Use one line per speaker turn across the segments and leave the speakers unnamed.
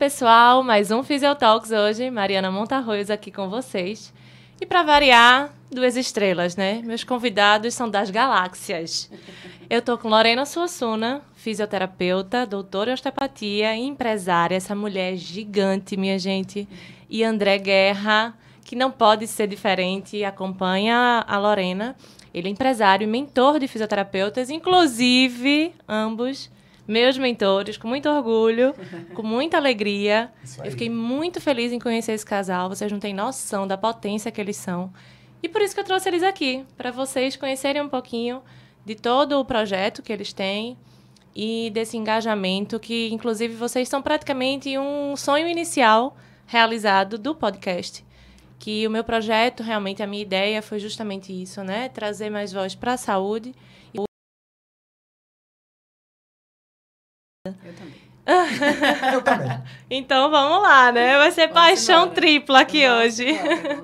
pessoal, mais um Physiotalks hoje. Mariana Montarroios aqui com vocês. E para variar, 2 estrelas, né? Meus convidados são das galáxias. Eu tô com Lorena Suassuna, fisioterapeuta, doutora em osteopatia e empresária. Essa mulher gigante, minha gente. E André Guerra, que não pode ser diferente, acompanha a Lorena. Ele é empresário e mentor de fisioterapeutas, inclusive, ambos meus mentores, com muito orgulho, com muita alegria. Eu fiquei muito feliz em conhecer esse casal. Vocês não têm noção da potência que eles são. E por isso que eu trouxe eles aqui, para vocês conhecerem um pouquinho de todo o projeto que eles têm e desse engajamento que, inclusive, vocês são praticamente um sonho inicial realizado do podcast. Que o meu projeto, realmente, a minha ideia foi justamente isso, né? Trazer mais voz para a saúde.
Eu também.
Eu também.
Então, vamos lá, né? Vai ser paixão
embora.
tripla aqui
Vamos
hoje.
embora.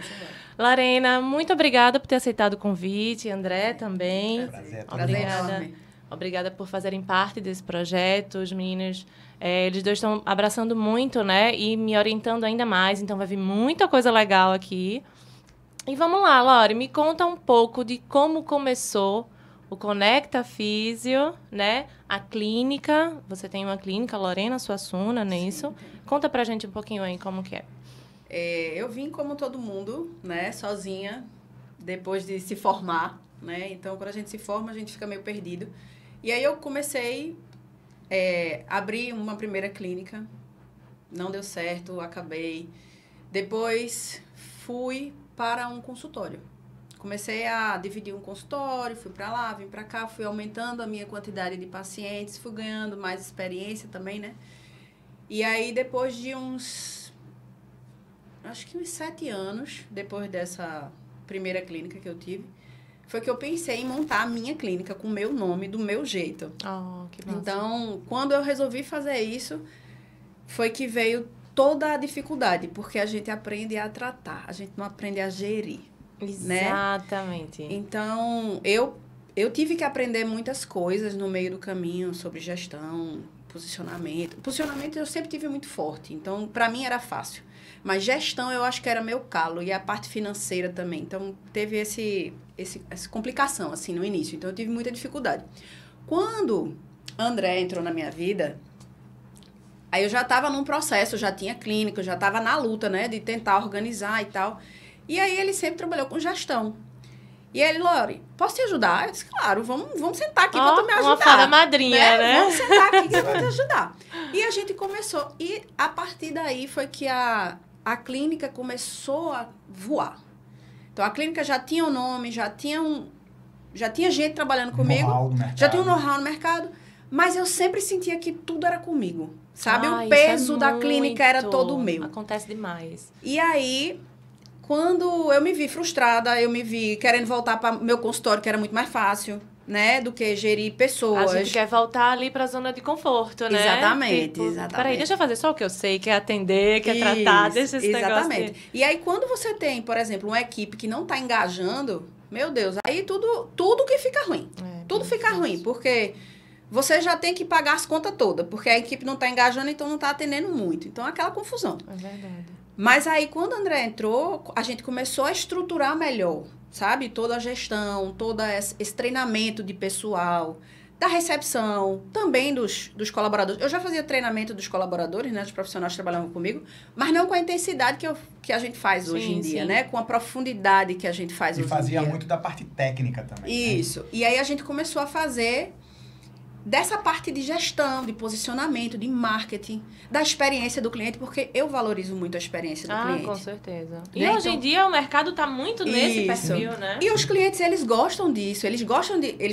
Lorena, muito obrigada por ter aceitado o convite. André também.
Prazer.
Obrigada por fazerem parte desse projeto. Os meninos, eles dois estão abraçando muito, né? E me orientando ainda mais. Então, vai vir muita coisa legal aqui. E vamos lá, Lore. Me conta um pouco de como começou o Conecta Físio, né? A clínica. Você tem uma clínica, Lorena Suassuna, não é isso? Conta pra gente um pouquinho aí como que é.
Eu vim como todo mundo, né? Sozinha, depois de se formar, né? Então, quando a gente se forma, a gente fica meio perdido. E aí eu comecei a abrir uma primeira clínica. Não deu certo, acabei. Depois, fui para um consultório. Comecei a dividir um consultório, fui para lá, vim para cá, fui aumentando a minha quantidade de pacientes, fui ganhando mais experiência também, né? E aí, depois de acho que uns 7 anos, depois dessa primeira clínica que eu tive, foi que eu pensei em montar a minha clínica com o meu nome, do meu jeito.
Oh, que massa.
Então, quando eu resolvi fazer isso, foi que veio toda a dificuldade, porque a gente aprende a tratar, a gente não aprende a gerir.
Exatamente.
Né? Então, eu tive que aprender muitas coisas no meio do caminho sobre gestão, posicionamento. Posicionamento eu sempre tive muito forte, então, para mim era fácil. Mas gestão eu acho que era meu calo, e a parte financeira também. Então, teve essa complicação, assim, no início. Então, eu tive muita dificuldade. Quando André entrou na minha vida, aí eu já estava num processo, já tinha clínica, eu já estava na luta, né, de tentar organizar e tal. E aí, ele sempre trabalhou com gestão. E ele, Lore, posso te ajudar? Eu disse, claro, vamos sentar aqui pra tu me ajudar.
Uma fada madrinha, né?
Vamos sentar aqui que eu vou te ajudar. E a gente começou. E a partir daí foi que a clínica começou a voar. Então, a clínica já tinha um nome, já tinha gente trabalhando comigo. Já tinha um know-how no mercado. Mas eu sempre sentia que tudo era comigo. Sabe? O peso da clínica era todo meu.
Acontece demais.
E aí, quando eu me vi frustrada, eu me vi querendo voltar para meu consultório, que era muito mais fácil, né? Do que gerir pessoas.
A gente quer voltar ali para a zona de conforto, né?
Exatamente, exatamente.
Peraí, deixa eu fazer só o que eu sei, que é atender, que é tratar, deixa esse
exatamente.
negócio.
E aí, quando você tem, por exemplo, uma equipe que não está engajando, meu Deus, aí tudo que fica ruim. Tudo fica ruim, porque você já tem que pagar as contas todas, porque a equipe não está engajando, então não está atendendo muito. Então, é aquela confusão.
É verdade.
Mas aí, quando o André entrou, a gente começou a estruturar melhor, sabe? Toda a gestão, todo esse treinamento de pessoal, da recepção, também dos colaboradores. Eu já fazia treinamento dos colaboradores, né? Dos profissionais que trabalhavam comigo, mas não com a intensidade que a gente faz hoje em dia, né? Com a profundidade que a gente faz hoje em dia.
E fazia muito da parte técnica também.
Isso. Né? E aí, a gente começou a fazer dessa parte de gestão, de posicionamento, de marketing, da experiência do cliente, porque eu valorizo muito a experiência do cliente.
Com certeza.
Né?
E hoje em dia o mercado está muito nesse perfil, né?
E os clientes, eles gostam disso, eles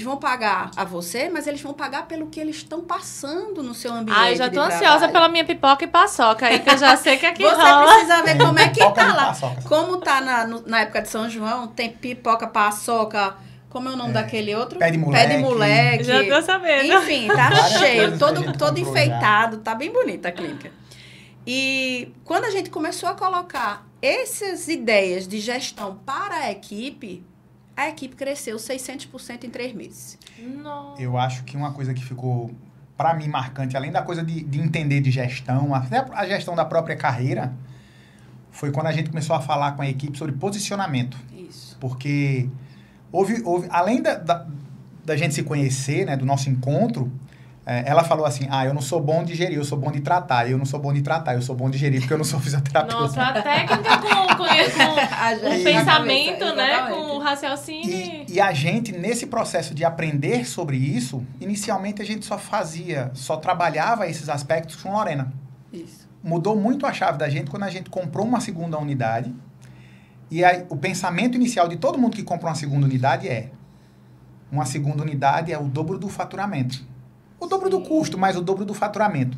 vão pagar a você, mas eles vão pagar pelo que eles estão passando no seu ambiente.
Eu já tô ansiosa pela minha pipoca e paçoca aí, que eu já sei que aqui
você
rola.
Precisa ver como é que tá lá. Como tá na época de São João, tem pipoca, paçoca. Como é o nome daquele outro?
Pé de moleque.
Já
tô sabendo.
Enfim, tá cheio, todo enfeitado, tá bem bonita a clínica. E quando a gente começou a colocar essas ideias de gestão para a equipe cresceu 600% em 3 meses.
Nossa.
Eu acho que uma coisa que ficou para mim, marcante, além da coisa de entender de gestão, até a gestão da própria carreira, foi quando a gente começou a falar com a equipe sobre posicionamento.
Isso.
Porque houve além da gente se conhecer, né, do nosso encontro, ela falou assim, eu não sou bom de gerir, eu sou bom de tratar. Eu não sou bom de tratar, eu sou bom de gerir, porque eu não sou fisioterapeuta.
Nossa, a técnica com o pensamento, cabeça, né? Com o raciocínio.
E a gente, nesse processo de aprender sobre isso, inicialmente a gente só trabalhava esses aspectos com Lorena.
Isso.
Mudou muito a chave da gente quando a gente comprou uma segunda unidade. E aí, o pensamento inicial de todo mundo que compra uma segunda unidade uma segunda unidade é o dobro do faturamento. O dobro do custo, mas o dobro do faturamento.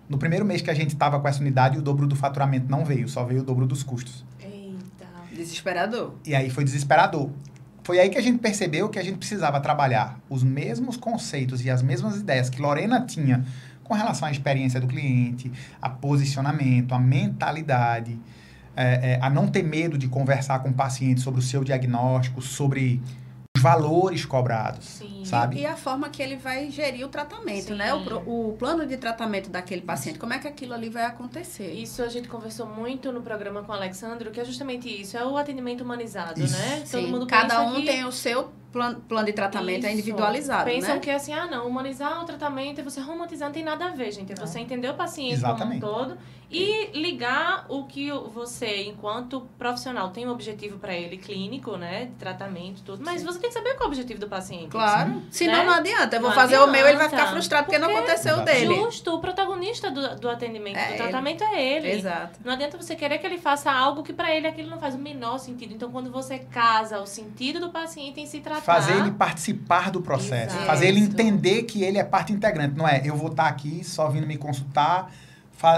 No primeiro mês que a gente estava com essa unidade, o dobro do faturamento não veio, só veio o dobro dos custos.
Eita. Desesperador.
E aí foi desesperador. Foi aí que a gente percebeu que a gente precisava trabalhar os mesmos conceitos e as mesmas ideias que Lorena tinha com relação à experiência do cliente, a posicionamento, a mentalidade, a não ter medo de conversar com o paciente sobre o seu diagnóstico, sobre os valores cobrados,
Sim.
sabe?
E a forma que ele vai gerir o tratamento,
Sim.
né? O plano de tratamento daquele paciente, como é que aquilo ali vai acontecer?
Isso a gente conversou muito no programa com o Alexandro, que é justamente isso, é o atendimento humanizado,
Isso.
né?
Sim.
Todo mundo
Cada
pensa
um
que...
tem o seu plano de tratamento, é individualizado,
Pensam
né?
que assim, não, humanizar o tratamento é você romantizar, não tem nada a ver, gente. É você entender o paciente como um todo e ligar o que você, enquanto profissional, tem um objetivo para ele clínico, né? De tratamento, tudo. Mas você tem que saber qual é o objetivo do paciente.
Claro. Senão
né?
não adianta. Eu vou
Não
fazer
adianta.
o meu, ele vai ficar frustrado porque não aconteceu o dele.
Justo, o protagonista do atendimento, do tratamento é ele.
Exato.
Não adianta você querer que ele faça algo que para ele aquilo não faz o menor sentido. Então, quando você casa o sentido do paciente em se tratar...
Fazer ele participar do processo.
Exato.
Fazer ele entender que ele é parte integrante. Não é, eu vou estar aqui só vindo me consultar,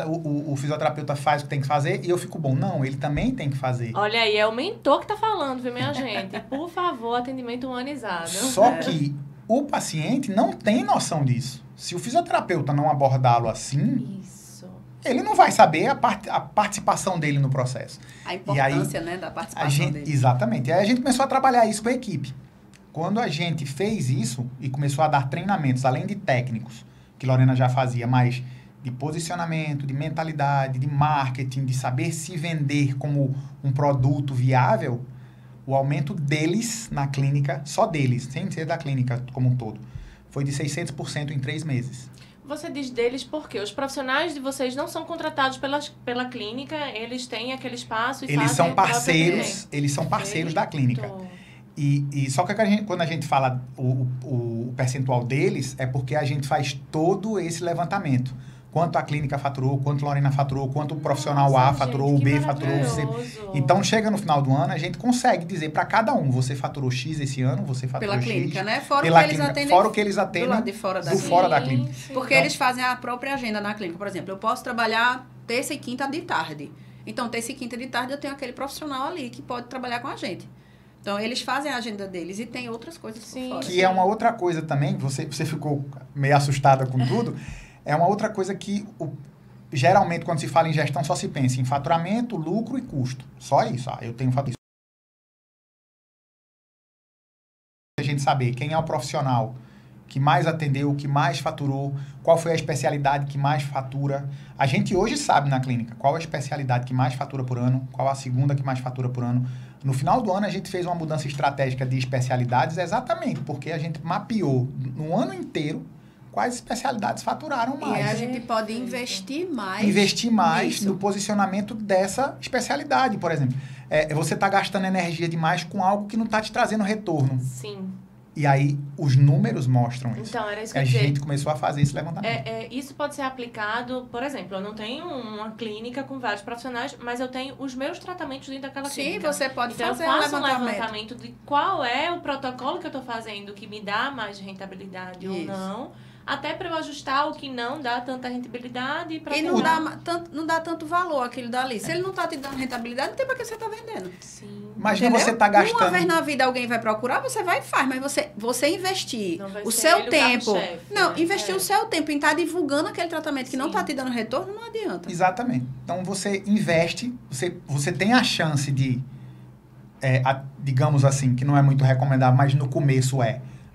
o fisioterapeuta faz o que tem que fazer e eu fico bom. Não, ele também tem que fazer.
Olha aí, é o mentor que tá falando, viu, minha gente? Por favor, atendimento humanizado.
Só que o paciente não tem noção disso. Se o fisioterapeuta não abordá-lo assim...
Isso.
Ele não vai saber a participação dele no processo.
A importância, né, da participação dele.
Exatamente. E aí a gente começou a trabalhar isso com a equipe. Quando a gente fez isso e começou a dar treinamentos, além de técnicos, que Lorena já fazia, mas de posicionamento, de mentalidade, de marketing, de saber se vender como um produto viável, o aumento deles na clínica, só deles, sem ser da clínica como um todo, foi de 600% em 3 meses.
Você diz deles porque os profissionais de vocês não são contratados pela clínica, eles têm aquele espaço e
Eles
fazem
são
o próprio
parceiros,
atendimento.
eles são parceiros da clínica.
Perfeito.
E só que quando a gente fala o percentual deles, é porque a gente faz todo esse levantamento. Quanto a clínica faturou, quanto a Lorena faturou, quanto o profissional
Nossa,
A faturou,
gente,
o B
que
faturou, o C.
maravilhoso.
Então, chega no final do ano, a gente consegue dizer para cada um, você faturou X esse ano, você faturou
Pela
X.
clínica, né? Fora
Pela
o que eles
clínica,
atendem
fora o que eles atendem
do lado de fora da
do
clínica.
fora da clínica.
Sim.
Porque
Então,
eles fazem a própria agenda na clínica. Por exemplo, eu posso trabalhar terça e quinta de tarde. Então, terça e quinta de tarde eu tenho aquele profissional ali que pode trabalhar com a gente. Então, eles fazem a agenda deles e tem outras coisas por
Sim.
fora.
Que é uma outra coisa também, você ficou meio assustada com tudo, é uma outra coisa que geralmente quando se fala em gestão só se pensa em faturamento, lucro e custo. Só isso. Eu tenho faturamento. A gente saber quem é o profissional que mais atendeu, que mais faturou, qual foi a especialidade que mais fatura. A gente hoje sabe na clínica qual a especialidade que mais fatura por ano, qual a segunda que mais fatura por ano. No final do ano, a gente fez uma mudança estratégica de especialidades exatamente porque a gente mapeou no ano inteiro quais especialidades faturaram mais.
E a gente pode investir mais.
Investir mais
nisso.
no posicionamento dessa especialidade, por exemplo. Você está gastando energia demais com algo que não está te trazendo retorno.
Sim.
E aí, os números mostram isso.
Então, era isso que
A
eu ia dizer.
gente começou a fazer esse levantamento.
Isso pode ser aplicado, por exemplo, eu não tenho uma clínica com vários profissionais, mas eu tenho os meus tratamentos dentro daquela
Sim,
clínica.
você pode
Então,
fazer
eu faço
um
um levantamento de qual é o protocolo que eu estou fazendo que me dá mais rentabilidade ou
Isso.
não, até para eu ajustar o que não dá tanta rentabilidade.
E não dá tanto valor aquilo dali. Se ele não está te dando rentabilidade, não tem para que você está vendendo.
Sim.
Imagina
Entendeu?
você tá gastando...
Uma vez na vida alguém vai procurar, você vai e faz. Mas você investir
Não vai
o
ser
seu
ele o
tempo...
carro-chefe,
Não,
né?
investir o seu tempo em estar divulgando aquele tratamento que não
Sim.
está te dando retorno, não adianta.
Exatamente. Então, você investe, você tem a chance de, digamos assim, que não é muito recomendável, mas no começo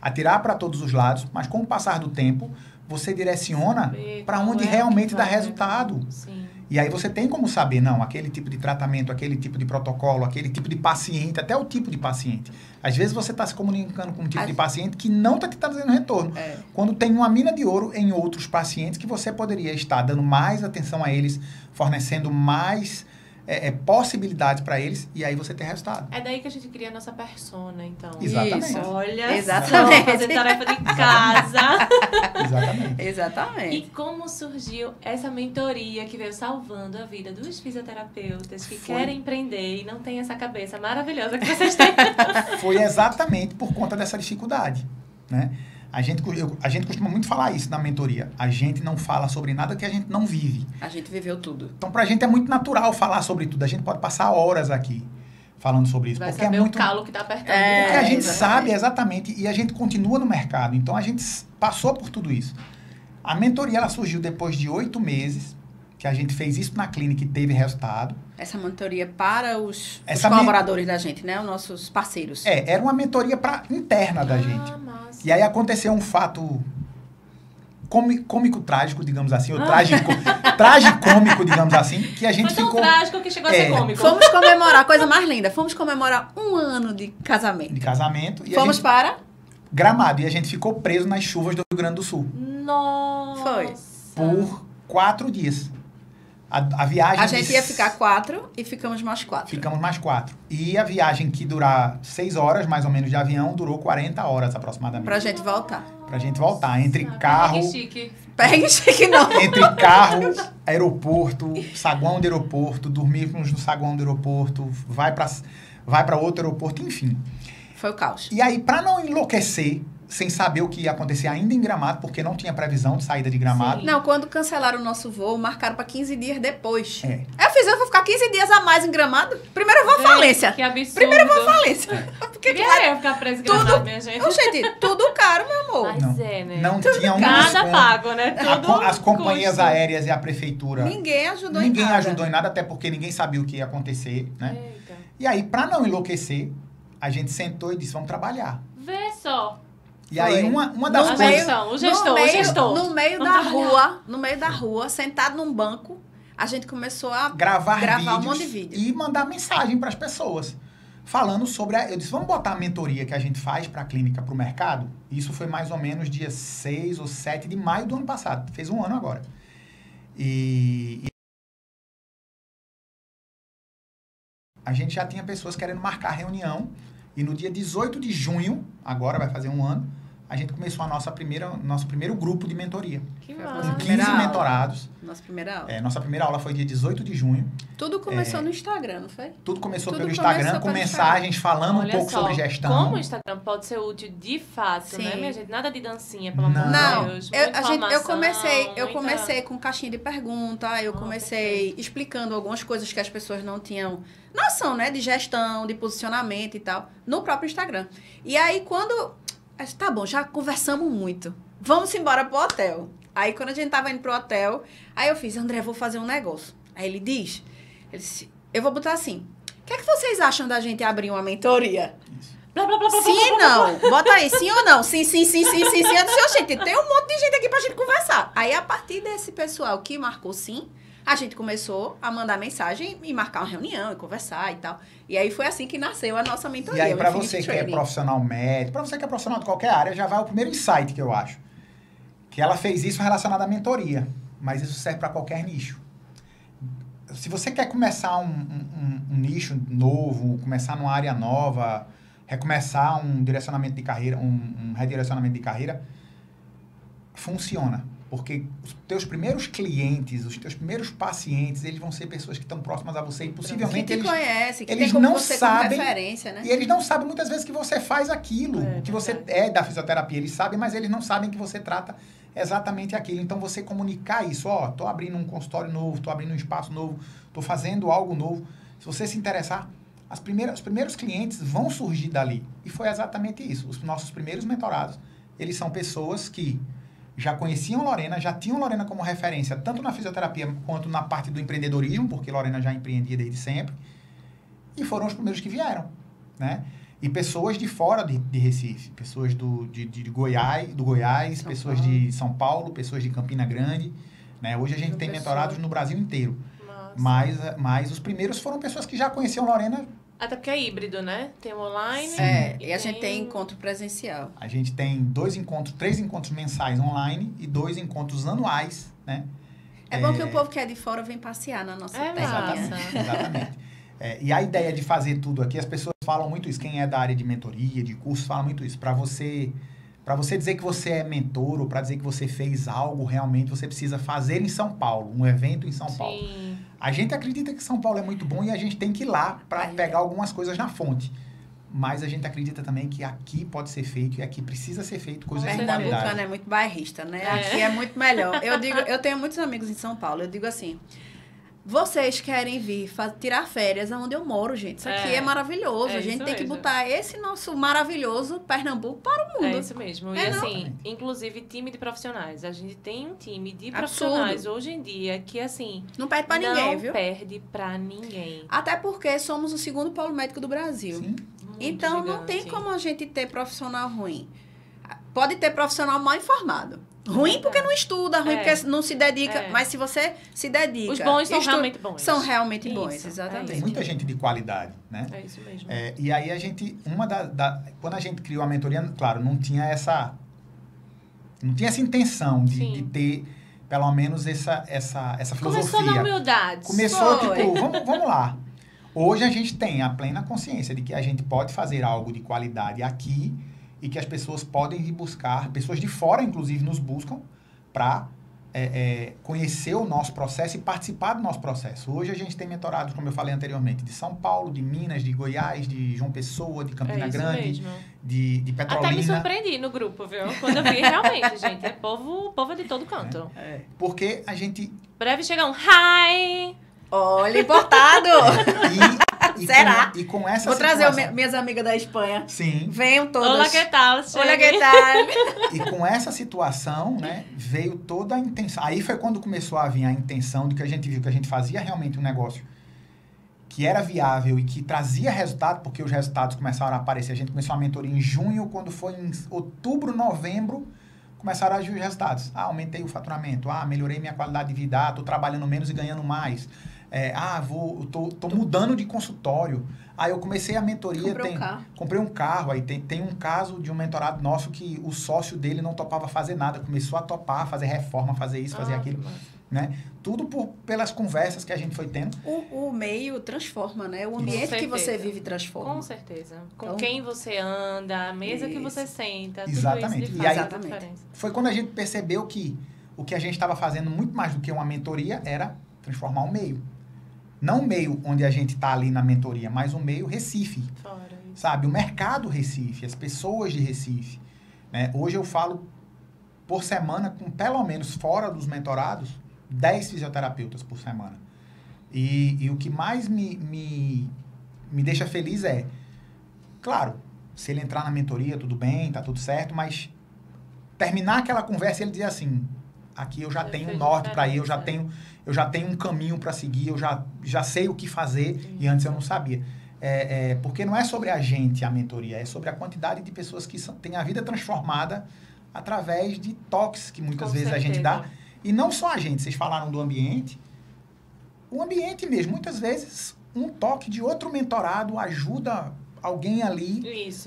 atirar para todos os lados, mas com o passar do tempo, você direciona
Ver
para
qual
onde
é que
realmente dá
vai, né?
resultado.
Sim.
E aí você tem como saber, não, aquele tipo de tratamento, aquele tipo de protocolo, aquele tipo de paciente, até o tipo de paciente. Às vezes você está se comunicando com um tipo de paciente que não está te trazendo retorno. Quando tem uma mina de ouro em outros pacientes que você poderia estar dando mais atenção a eles, fornecendo mais possibilidades para eles, e aí você tem resultado.
É daí que a gente cria a nossa persona, então.
Exatamente.
Isso.
Olha
Exatamente.
só, fazer tarefa de casa.
Exatamente.
Exatamente.
E como surgiu essa mentoria que veio salvando a vida dos fisioterapeutas que querem empreender e não têm essa cabeça maravilhosa que vocês têm?
Foi exatamente por conta dessa dificuldade, né? A gente costuma muito falar isso na mentoria. A gente não fala sobre nada que a gente não vive.
A gente viveu tudo.
Então, pra gente é muito natural falar sobre tudo. A gente pode passar horas aqui falando sobre isso.
Vai
porque
saber
é muito...
o calo que tá apertando.
Porque a gente
exatamente.
sabe exatamente e a gente continua no mercado. Então, a gente passou por tudo isso. A mentoria, ela surgiu depois de 8 meses, que a gente fez isso na clínica e teve resultado.
Essa mentoria para os
Essa
colaboradores da gente, né? Os nossos parceiros.
Era uma mentoria interna da gente.
Massa.
E aí aconteceu um fato cômico trágico, digamos assim, ou tragicômico, digamos assim, que a gente
Foi tão
ficou
trágico que chegou a ser cômico.
Fomos comemorar, coisa mais linda, fomos comemorar 1 ano de casamento.
de casamento e
Fomos para...
Gramado, e a gente ficou preso nas chuvas do Rio Grande do Sul
Nossa.
Foi.
por 4 dias. A viagem...
A gente ia ficar 4 e ficamos mais 4.
Ficamos mais 4. E a viagem que durar 6 horas, mais ou menos, de avião, durou 40 horas aproximadamente.
Pra gente voltar.
Pra gente voltar. Entre
Nossa,
carro...
que chique.
Pegue chique não.
Entre carro, aeroporto, saguão de aeroporto, dormirmos no saguão do aeroporto, vai para outro aeroporto, enfim.
Foi o caos.
E aí, para não enlouquecer, sem saber o que ia acontecer ainda em Gramado, porque não tinha previsão de saída de Gramado.
Sim.
Não, quando cancelaram o nosso voo, marcaram pra 15 dias depois.
É.
Eu vou ficar 15 dias a mais em Gramado. Primeiro eu vou à falência.
Que absurdo.
Primeiro eu vou à falência. Porque
Queria eu ficar preso em Gramado, minha gente.
Ô, gente, tudo caro, meu amor.
Mas né?
Não tinha um
Nada
desconto.
pago, né? Tudo
As companhias
custo.
aéreas e a prefeitura...
Ninguém ajudou
Ninguém
em nada.
ajudou em nada, até porque ninguém sabia o que ia acontecer, né?
Eita.
E aí, para não enlouquecer, a gente sentou e disse, vamos trabalhar.
Vê só.
E aí,
Foi.
uma das
A
coisas...
gestão, o gestor.
No meio
Vamos
da
trabalhar.
rua, no meio da rua, sentado num banco, a gente começou a
gravar
um
vídeos
monte de vídeo.
e mandar mensagem para as pessoas. Falando sobre... Eu disse, vamos botar a mentoria que a gente faz para a clínica, para o mercado? Isso foi mais ou menos dia 6 ou 7 de maio do ano passado. Fez 1 ano agora. E a gente já tinha pessoas querendo marcar reunião. E no dia 18 de junho, agora vai fazer 1 ano, a gente começou nosso primeiro grupo de mentoria.
Que
Foi
Com
massa.
15
primeira aula.
mentorados.
Nossa primeira aula.
Nossa primeira aula foi dia 18 de junho.
Tudo começou no Instagram, não foi?
Tudo começou
Tudo
pelo
começou
Instagram, com
pelo
mensagens falando
Olha
um pouco
só,
sobre gestão.
Como o Instagram pode ser útil de fato,
Sim.
né, minha gente? Nada de dancinha, pelo amor
Não,
de Deus.
eu
Muita
comecei com caixinha de pergunta, eu comecei explicando algumas coisas que as pessoas não tinham noção, né, de gestão, de posicionamento e tal, no próprio Instagram. E aí, quando... Tá bom, já conversamos muito. Vamos embora pro hotel. Aí, quando a gente tava indo pro hotel, aí eu fiz, André, vou fazer um negócio. Aí ele disse, eu vou botar assim, o que é que vocês acham da gente abrir uma mentoria?
Blá, blá, blá, blá,
Sim
blá,
e
blá, blá,
não. Bota aí, sim ou não? Sim. Eu disse, gente, tem um monte de gente aqui pra gente conversar. Aí, a partir desse pessoal que marcou sim, a gente começou a mandar mensagem e marcar uma reunião e conversar e tal. E aí, foi assim que nasceu a nossa mentoria.
E aí,
o
para
Infinity
você que é
Training.
profissional médico, para você que é profissional de qualquer área, já vai o primeiro insight que eu acho. Que ela fez isso relacionado à mentoria. Mas isso serve para qualquer nicho. Se você quer começar um nicho novo, começar numa área nova, recomeçar um direcionamento de carreira, um redirecionamento de carreira, funciona. Porque os teus primeiros clientes, os teus primeiros pacientes, eles vão ser pessoas que estão próximas a você e
Que
possivelmente
te
eles...
conhece, que
eles
tem como
não
você
sabem-
como referência, né?
E eles não sabem muitas vezes que você faz aquilo,
É,
que você
verdade.
é da fisioterapia. Eles sabem, mas eles não sabem que você trata exatamente aquilo. Então, você comunicar isso, tô abrindo um consultório novo, tô abrindo um espaço novo, tô fazendo algo novo. Se você se interessar, os primeiros clientes vão surgir dali. E foi exatamente isso. Os nossos primeiros mentorados, eles são pessoas que já conheciam Lorena, já tinham Lorena como referência, tanto na fisioterapia quanto na parte do empreendedorismo, porque Lorena já empreendia desde sempre. E foram os primeiros que vieram, né? E pessoas de fora de Recife, pessoas de Goiás, pessoas de São Paulo, pessoas de Campina Grande, né? Hoje a gente tem mentorados no Brasil inteiro. Mas os primeiros foram pessoas que já conheciam Lorena.
Até porque é híbrido, né? Tem o online.
E a gente tem encontro presencial.
A gente tem 3 encontros mensais online e 2 encontros anuais, né?
É bom que o povo que é de fora vem passear na nossa terra.
Exatamente. E a ideia de fazer tudo aqui, as pessoas falam muito isso. Quem é da área de mentoria, de curso, fala muito isso. Para você dizer que você é mentor ou para dizer que você fez algo realmente, você precisa fazer em São Paulo, um evento em São Paulo. A gente acredita que São Paulo é muito bom e a gente tem que ir lá para pegar algumas coisas na fonte. Mas a gente acredita também que aqui pode ser feito e aqui precisa ser feito coisas de qualidade.
Pernambucano é muito bairrista, né? Aqui é muito melhor. Eu tenho muitos amigos em São Paulo. Eu digo assim, vocês querem vir tirar férias onde eu moro, gente. Isso aqui é maravilhoso. A gente tem que botar esse nosso maravilhoso Pernambuco para o mundo.
É isso mesmo. E assim, inclusive time de profissionais. A gente tem um time de profissionais hoje em dia que, assim...
Não perde pra ninguém, viu?
Não perde pra ninguém.
Até porque somos o 2º polo médico do Brasil.
Sim.
Então, gigante. Não tem como a gente ter profissional ruim. Pode ter profissional mal informado. Ruim porque não estuda, ruim porque não se dedica. Mas se você se dedica...
Os bons são realmente bons.
São realmente bons, exatamente.
Tem muita gente de qualidade, né?
É isso mesmo.
E aí a gente... Quando a gente criou a mentoria, claro, não tinha essa intenção de ter, pelo menos, essa filosofia.
Começou na humildade.
Começou, vamos lá. Hoje a gente tem a plena consciência de que a gente pode fazer algo de qualidade aqui e que as pessoas podem ir buscar, pessoas de fora, inclusive, nos buscam para conhecer o nosso processo e participar do nosso processo. Hoje a gente tem mentorados, como eu falei anteriormente, de São Paulo, de Minas, de Goiás, de João Pessoa, de Campina Grande, de Petrolina.
Até me surpreendi no grupo, viu? Quando eu vi, realmente, gente, povo de todo canto.
Porque a gente...
Breve chega um hi!
Olha, importado! Será?
E com essa
Vou trazer minhas amigas da Espanha.
Sim.
Venham todas.
Olá, que tal?
Olá, que tal?
E com essa situação, né, veio toda a intenção. Aí foi quando começou a vir a intenção de que a gente viu que a gente fazia realmente um negócio que era viável e que trazia resultado, porque os resultados começaram a aparecer. A gente começou a mentoria em junho, quando foi em outubro, novembro, começaram a agir os resultados. Aumentei o faturamento. Melhorei minha qualidade de vida. Tô trabalhando menos e ganhando mais. Tô mudando de consultório. Aí eu comecei a mentoria. Comprei um carro. Aí tem um caso de um mentorado nosso que o sócio dele não topava fazer nada. Começou a topar, fazer reforma, fazer isso, fazer aquilo. Né? Tudo pelas conversas que a gente foi tendo.
O meio transforma, né? O ambiente que você vive transforma.
Com certeza. Com quem você anda, a mesa que você senta.
Exatamente.
Tudo isso
E aí
diferença.
Foi quando a gente percebeu que o que a gente estava fazendo muito mais do que uma mentoria era transformar um meio. Não o meio onde a gente está ali na mentoria, mas o meio Recife. Sabe? O mercado Recife, as pessoas de Recife. Né? Hoje eu falo por semana com pelo menos fora dos mentorados 10 fisioterapeutas por semana. E o que mais me deixa feliz é, claro, se ele entrar na mentoria, tudo bem, tá tudo certo, mas terminar aquela conversa e ele dizer assim, aqui eu já tenho um norte para ir, eu já tenho um caminho para seguir, eu já sei o que fazer e antes eu não sabia. Porque não é sobre a gente a mentoria, é sobre a quantidade de pessoas que têm a vida transformada através de toques que muitas vezes a gente dá. E não só a gente, vocês falaram do ambiente. O ambiente mesmo, muitas vezes, um toque de outro mentorado ajuda alguém ali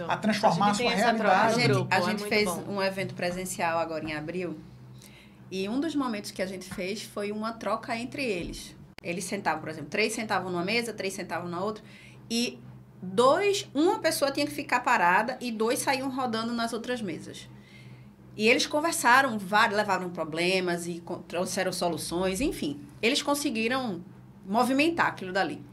a transformar a sua realidade.
A gente fez um evento presencial agora em abril. E um dos momentos que a gente fez foi uma troca entre eles. Eles sentavam, por exemplo, 3 sentavam numa mesa, 3 sentavam na outra. E uma pessoa tinha que ficar parada e 2 saíam rodando nas outras mesas. E eles conversaram, levaram problemas e trouxeram soluções, enfim. Eles conseguiram movimentar aquilo dali.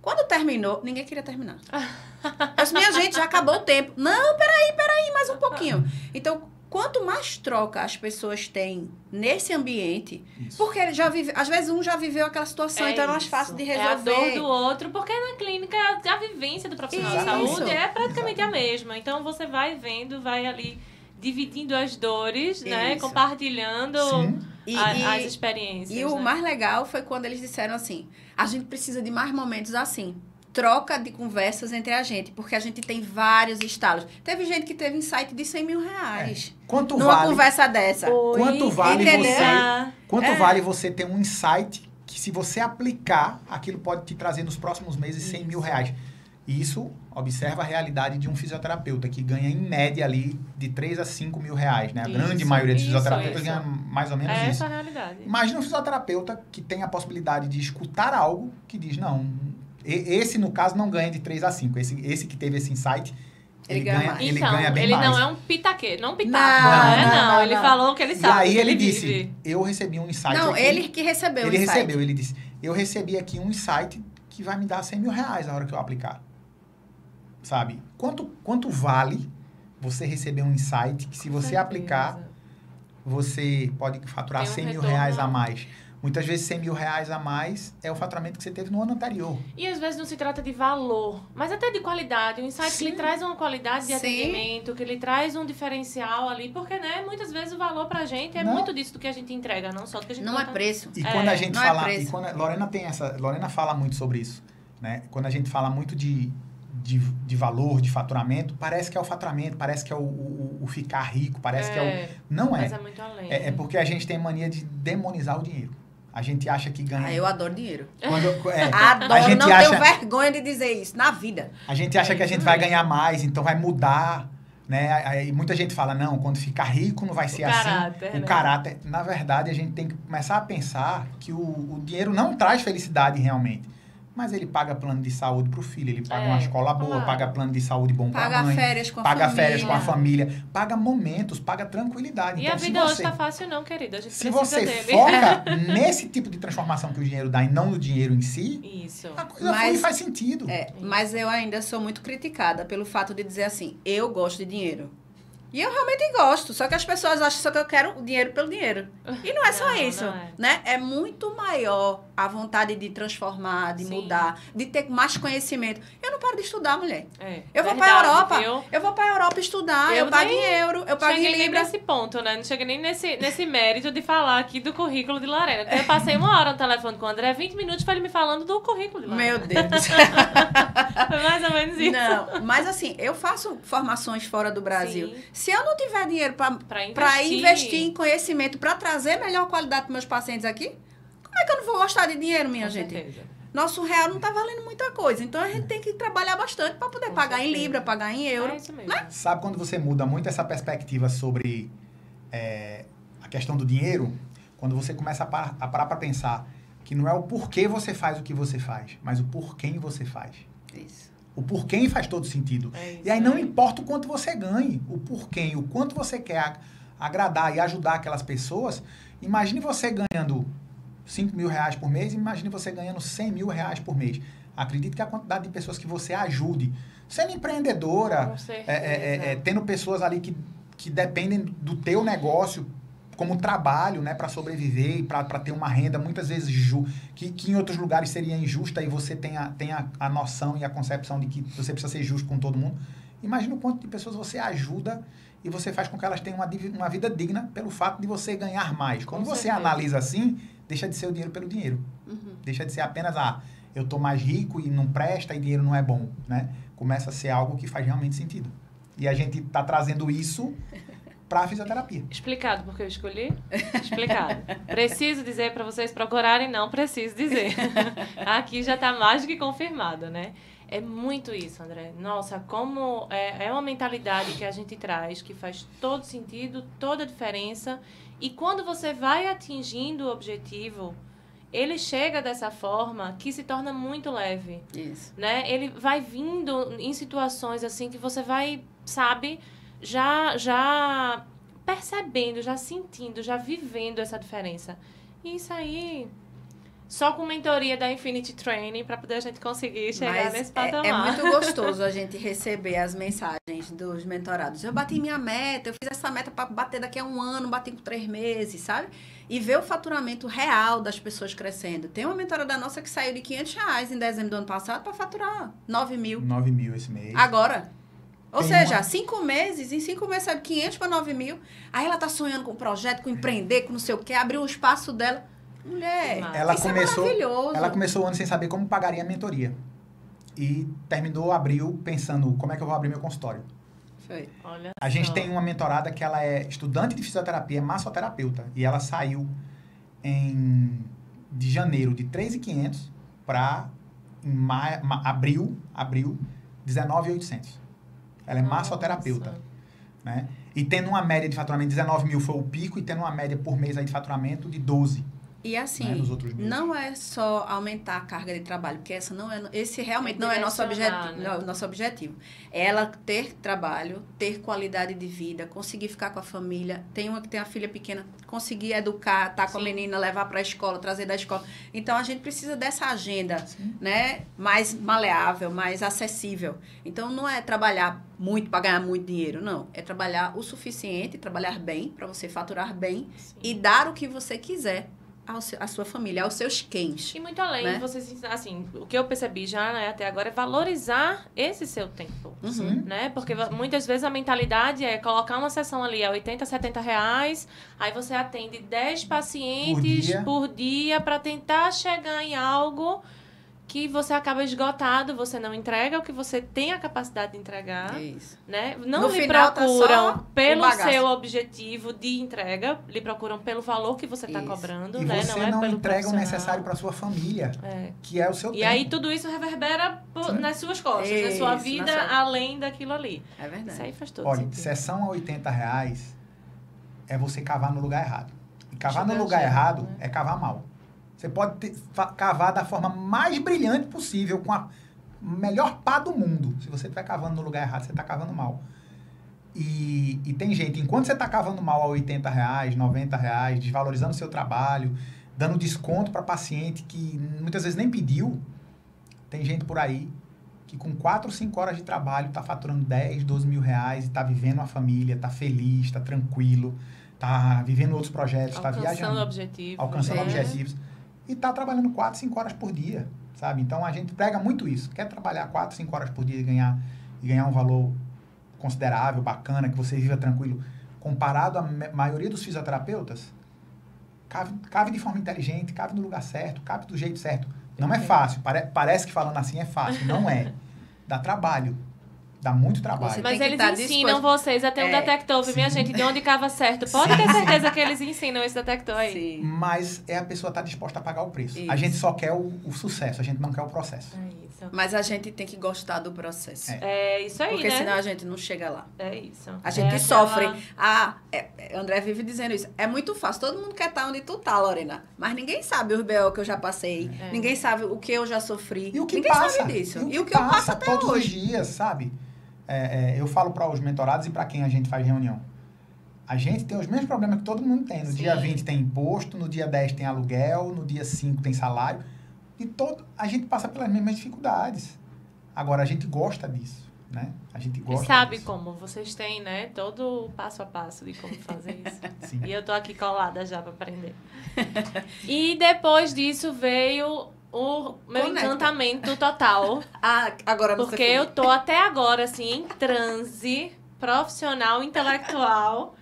Quando terminou, ninguém queria terminar. Eu disse, minha gente, já acabou o tempo. Não, peraí, mais um pouquinho. Então, quanto mais troca as pessoas têm nesse ambiente, porque ele às vezes um já viveu aquela situação, então é mais fácil de resolver.
É a dor do outro, porque na clínica a vivência do profissional de saúde é praticamente a mesma. Então, você vai vendo, vai ali dividindo as dores, né? Compartilhando as experiências.
E o mais legal foi quando eles disseram assim, a gente precisa de mais momentos assim. troca de conversas entre a gente, porque a gente tem vários estalos. Teve gente que teve insight de 100 mil reais.
Quanto
numa
vale,
conversa dessa.
quanto vale
entendeu?
vale você ter um insight que, se você aplicar, aquilo pode te trazer nos próximos meses 100 mil reais? E isso, observa a realidade de um fisioterapeuta, que ganha, em média, ali, de 3 a 5 mil reais, né? A grande maioria dos fisioterapeutas ganha mais ou menos isso.
Essa é a realidade.
Imagina um fisioterapeuta que tem a possibilidade de escutar algo que diz, não, esse, no caso, não ganha de 3 a 5. Esse que teve esse insight, ele ganha bem mais.
Ele não é um pitaqueiro, não pitaco,
Não,
Ele falou o que ele sabe.
E aí ele
vive.
disse, eu recebi um insight
Não,
aqui.
ele que recebeu o insight.
Ele disse, eu recebi aqui um insight que vai me dar 100 mil reais na hora que eu aplicar. Sabe? Quanto vale você receber um insight que, se você aplicar, você pode faturar 100 mil reais a mais? Muitas vezes 100 mil reais a mais é o faturamento que você teve no ano anterior.
E às vezes não se trata de valor, mas até de qualidade. O insight que ele traz uma qualidade de atendimento, que ele traz um diferencial ali, porque, né, muitas vezes o valor pra gente é muito disso do que a gente entrega, não só do que a gente
Não é preço.
E quando a gente fala... Lorena fala muito sobre isso, né? Quando a gente fala muito de valor, de faturamento, parece que é o faturamento, parece que é o ficar rico, parece que é o... Não é.
Mas é muito além.
É porque a gente tem mania de demonizar o dinheiro. A gente acha que ganha...
Eu adoro dinheiro.
Adoro,
a gente não tenho vergonha de dizer isso, na vida.
A gente acha que a gente vai ganhar mais, então vai mudar, né? Aí muita gente fala, não, quando ficar rico não vai ser assim. O caráter. Na verdade, a gente tem que começar a pensar que o dinheiro não traz felicidade realmente. Mas ele paga plano de saúde pro filho, ele paga uma escola boa, paga plano de saúde bom pra mãe.
Paga férias com a família.
Paga férias com a família, paga momentos, paga tranquilidade.
E
então,
a vida hoje tá fácil não, querida. A gente
se
precisa
você
dele.
foca nesse tipo de transformação que o dinheiro dá e não no dinheiro em si,
Isso.
a coisa faz sentido.
Mas eu ainda sou muito criticada pelo fato de dizer assim, eu gosto de dinheiro. E eu realmente gosto, só que as pessoas acham só que eu quero o dinheiro pelo dinheiro. E não é só isso, né? É muito maior a vontade de transformar, de mudar, de ter mais conhecimento. Eu não paro de estudar, mulher. Eu vou pra Europa, eu vou pra Europa estudar, eu pago em euro, eu pago em libra.
Cheguei nesse ponto, né? Não cheguei nem nesse mérito de falar aqui do currículo de Lorena. Eu passei 1 hora no telefone com o André, 20 minutos pra ele me falando do currículo de Lorena.
Meu Deus.
Foi mais ou menos isso.
Não, mas assim, eu faço formações fora do Brasil.
Sim.
Se eu não tiver dinheiro para investir em conhecimento, para trazer melhor qualidade para meus pacientes aqui, como é que eu não vou gostar de dinheiro, minha gente?
Certeza.
Nosso real não está valendo muita coisa. Então, a gente tem que trabalhar bastante para poder pagar em libra, pagar em euro.
É isso mesmo.
Né?
Sabe quando você muda muito essa perspectiva sobre a questão do dinheiro? Quando você começa a parar para pensar que não é o porquê você faz o que você faz, mas o por quem você faz.
Isso.
O porquê faz todo sentido. E aí não importa o quanto você ganhe, o porquê, o quanto você quer agradar e ajudar aquelas pessoas. Imagine você ganhando 5 mil reais por mês, imagine você ganhando 100 mil reais por mês. Acredito que a quantidade de pessoas que você ajude, sendo empreendedora, tendo pessoas ali que dependem do teu negócio como trabalho, né, para sobreviver e para ter uma renda, muitas vezes que em outros lugares seria injusta, e você tem a noção e a concepção de que você precisa ser justo com todo mundo. Imagina o quanto de pessoas você ajuda e você faz com que elas tenham uma vida digna pelo fato de você ganhar mais. Quando você analisa assim, deixa de ser o dinheiro pelo dinheiro. Deixa de ser apenas, eu tô mais rico e não presta e dinheiro não é bom, né? Começa a ser algo que faz realmente sentido. E a gente tá trazendo isso para a fisioterapia.
Explicado porque eu escolhi? Explicado. Preciso dizer para vocês procurarem? Não preciso dizer. Aqui já está mais do que confirmado, né? É muito isso, André. Nossa, como é uma mentalidade que a gente traz, que faz todo sentido, toda a diferença. E quando você vai atingindo o objetivo, ele chega dessa forma que se torna muito leve.
Isso.
Né? Ele vai vindo em situações assim que você vai, sabe, já percebendo, já sentindo, já vivendo essa diferença. E isso aí, só com mentoria da Infinity Training, para poder a gente conseguir chegar nesse patamar.
É muito gostoso a gente receber as mensagens dos mentorados. Eu bati minha meta, eu fiz essa meta para bater daqui a 1 ano, bati com 3 meses, sabe? E ver o faturamento real das pessoas crescendo. Tem uma mentorada nossa que saiu de R$500 em dezembro do ano passado para faturar 9 mil.
9 mil esse mês.
Agora. Ou seja, 5 meses, em 5 meses sabe 500 para 9 mil. Aí ela tá sonhando com um projeto, com empreender, com não sei o quê, abriu o espaço dela. Mulher,
ela
isso
começou,
é maravilhoso.
Ela começou o ano sem saber como pagaria a mentoria. e terminou abril pensando como é que eu vou abrir meu consultório.
Foi.
Olha
A gente
só.
tem uma mentorada que ela é estudante de fisioterapia, é massoterapeuta. E ela saiu de janeiro de 3.500 para abril 19.800. Ela é massoterapeuta.
Nossa.
Né? E tendo uma média de faturamento de 19 mil foi o pico, e tendo uma média por mês aí de faturamento de 12.
E assim,
Né, nos outros meses.
não é só aumentar a carga de trabalho, porque esse realmente não é nosso objetivo,
Direcionar, né?
nosso objetivo. É ela ter trabalho, ter qualidade de vida, conseguir ficar com a família. Tem uma que tem a filha pequena, conseguir educar, estar com a
Sim.
menina, levar para a escola, trazer da escola. Então a gente precisa dessa agenda,
Sim.
né, mais maleável, mais acessível. Então não é trabalhar muito para ganhar muito dinheiro, não. É trabalhar o suficiente, trabalhar bem para você faturar bem
Sim.
e dar o que você quiser à sua família, aos seus quens.
E muito além,
né?
vocês, assim, o que eu percebi já, né, até agora é valorizar esse seu tempo.
Sim.
Né? Porque muitas vezes a mentalidade é colocar uma sessão ali a 80, 70 reais, aí você atende 10 pacientes por dia para tentar chegar em algo que você acaba esgotado, você não entrega o que você tem a capacidade de entregar,
Isso.
né? Não
No
lhe
final, tá
procuram
só
pelo
o bagaço.
seu objetivo de entrega, lhe procuram pelo valor que você está
Isso.
cobrando,
E
né?
você
Não é
não
pelo
entrega o
profissional.
necessário para sua família,
É.
que é o seu
E
tempo.
aí tudo isso reverbera
Sim.
nas suas costas, na
Isso,
sua
na
vida,
sua-
além daquilo ali.
É verdade.
Isso aí faz todo
Olha,
sentido.
sessão a 80 reais é você cavar no lugar errado. E cavar no
Sugar
lugar
gel,
errado
né?
é cavar mal. Você pode cavar da forma mais brilhante possível, com a melhor pá do mundo. Se você estiver cavando no lugar errado, você está cavando mal. E tem gente, enquanto você está cavando mal a 80 reais, 90 reais, desvalorizando o seu trabalho, dando desconto para paciente que muitas vezes nem pediu, tem gente por aí que com 4 ou 5 horas de trabalho está faturando 10, 12 mil reais e está vivendo uma família, está feliz, está tranquilo, está vivendo outros projetos, está
Alcançando
viajando,
objetivos.
alcançando
né?
objetivos. E está trabalhando 4, 5 horas por dia, sabe? Então, a gente prega muito isso. Quer trabalhar 4, 5 horas por dia e ganhar um valor considerável, bacana, que você viva tranquilo. Comparado à maioria dos fisioterapeutas, cave de forma inteligente, cave no lugar certo, cave do jeito certo. Não é fácil. Parece que falando assim é fácil. Não é. Dá trabalho. Dá muito trabalho.
Você
Mas
tem que
eles
tá
ensinam
disposto.
vocês a ter um
É,
detector, minha
sim.
gente, de onde cava certo. Pode ter certeza que eles ensinam esse detector aí.
Sim.
Mas a pessoa está disposta a pagar o preço.
Isso.
A gente só quer o sucesso, a gente não quer o processo.
É isso.
Mas a gente tem que gostar do processo.
É isso aí,
Porque
né?
senão a gente não chega lá.
É isso.
A gente
É
sofre.
aquela-
André vive dizendo isso. É muito fácil. Todo mundo quer estar onde tu tá, Lorena. Mas ninguém sabe os BO que eu já passei.
É.
Ninguém sabe o que eu já sofri.
E o que
ninguém
passa?
sabe disso. E o que eu passo até
todos os
hoje.
dias, sabe? Eu falo para os mentorados e para quem a gente faz reunião. A gente tem os mesmos problemas que todo mundo tem. No
Sim.
dia 20 tem imposto, no dia 10 tem aluguel, no dia 5 tem salário. A gente passa pelas mesmas dificuldades. Agora, a gente gosta disso, né? A gente
E
gosta
sabe
disso.
como? Vocês têm, né? Todo o passo a passo de como fazer isso.
Sim.
E eu tô aqui colada já pra aprender. E depois disso veio o meu
Conecta.
encantamento total.
Agora você
Porque eu tô até agora, assim, em transe profissional, intelectual,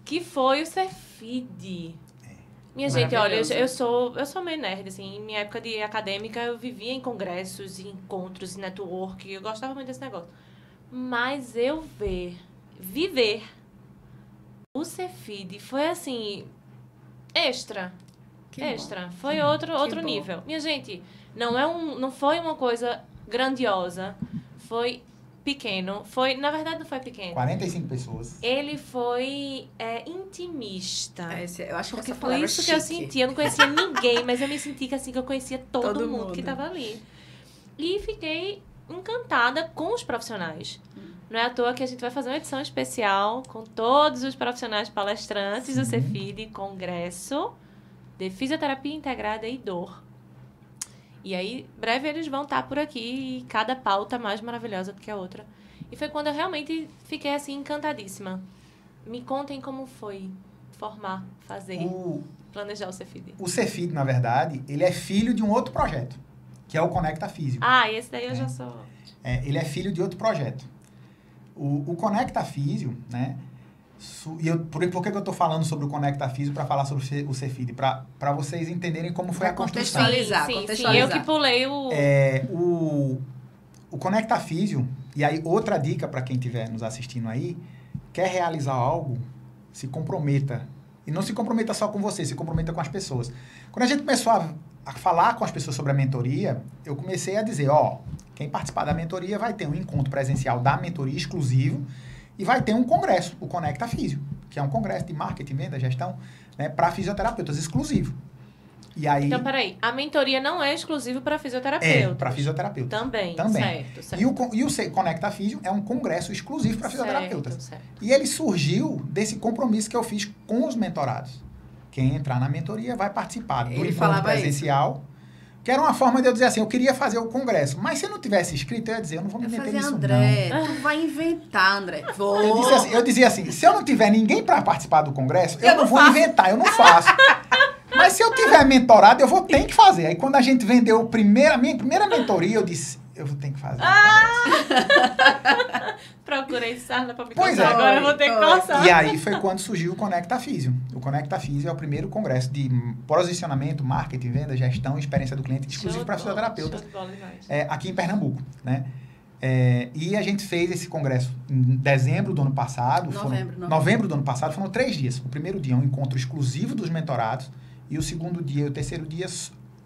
que foi o Cefid. Minha gente, olha,
Maravilhoso.
eu sou meio nerd, assim. Em minha época de acadêmica, eu vivia em congressos, em encontros, em network. Eu gostava muito desse negócio. Mas eu viver o Cefid foi, assim, extra.
Que
Extra.
bom.
Foi outro
bom.
nível. Minha gente, não foi uma coisa grandiosa. Foi pequeno. Na verdade, não foi pequeno.
45 pessoas.
Ele foi intimista.
Eu acho que
Porque
essa
foi
palavra
isso
é
que eu
chique.
senti. Eu não conhecia ninguém, mas eu me senti que, assim, que eu conhecia todo
Todo
mundo
mundo.
que estava ali. E fiquei encantada com os profissionais. Não é à toa que a gente vai fazer uma edição especial com todos os profissionais palestrantes do
Sim.
Cefid, Congresso de Fisioterapia Integrada e Dor. E aí, breve eles vão estar por aqui e cada pauta mais maravilhosa do que a outra. E foi quando eu realmente fiquei, assim, encantadíssima. Me contem como foi formar, fazer, planejar o Cefid.
O Cefid, na verdade, ele é filho de um outro projeto, que é o Conecta Físio.
Ah, e esse daí eu já sou...
Ele é filho de outro projeto. O Conecta Físio, né? Por que eu estou falando sobre o Conecta Físio para falar sobre o Cefid? Para vocês entenderem como foi a construção.
Contextualizar.
Sim, eu que pulei o...
Conecta Físio, e aí outra dica para quem estiver nos assistindo aí, quer realizar algo, se comprometa. E não se comprometa só com você, se comprometa com as pessoas. Quando a gente começou a falar com as pessoas sobre a mentoria, eu comecei a dizer, quem participar da mentoria vai ter um encontro presencial da mentoria exclusivo e vai ter um congresso, o Conecta Físio, que é um congresso de marketing, venda, gestão, né, para fisioterapeutas exclusivo. E aí,
então, peraí, a mentoria não é exclusiva para fisioterapeuta?
É, para fisioterapeuta.
Também. Certo.
E o Conecta Físio é um congresso exclusivo para fisioterapeutas.
Certo.
E ele surgiu desse compromisso que eu fiz com os mentorados. Quem entrar na mentoria vai participar do encontro presencial, que era uma forma de eu dizer assim, eu queria fazer o congresso, mas se eu não tivesse inscrito, eu ia dizer, eu não vou me meter nisso,
André,
não.
tu vai inventar, André.
Eu dizia assim, se eu não tiver ninguém para participar do congresso, eu não vou inventar, eu não faço. Mas se eu tiver mentorado, eu vou ter que fazer. Aí quando a gente vendeu a minha primeira mentoria, eu disse, eu vou ter que fazer.
Procurei sarna pra me
Pois
contar,
é.
agora eu vou ter que passar.
E aí foi quando surgiu o Conecta Físio. O Conecta Físio é o primeiro congresso de posicionamento, marketing, venda, gestão e experiência do cliente exclusivo para fisioterapeutas aqui em Pernambuco, né? E a gente fez esse congresso em dezembro do ano passado. Novembro do ano passado, foram 3 dias. O primeiro dia é um encontro exclusivo dos mentorados e o segundo dia e o terceiro dia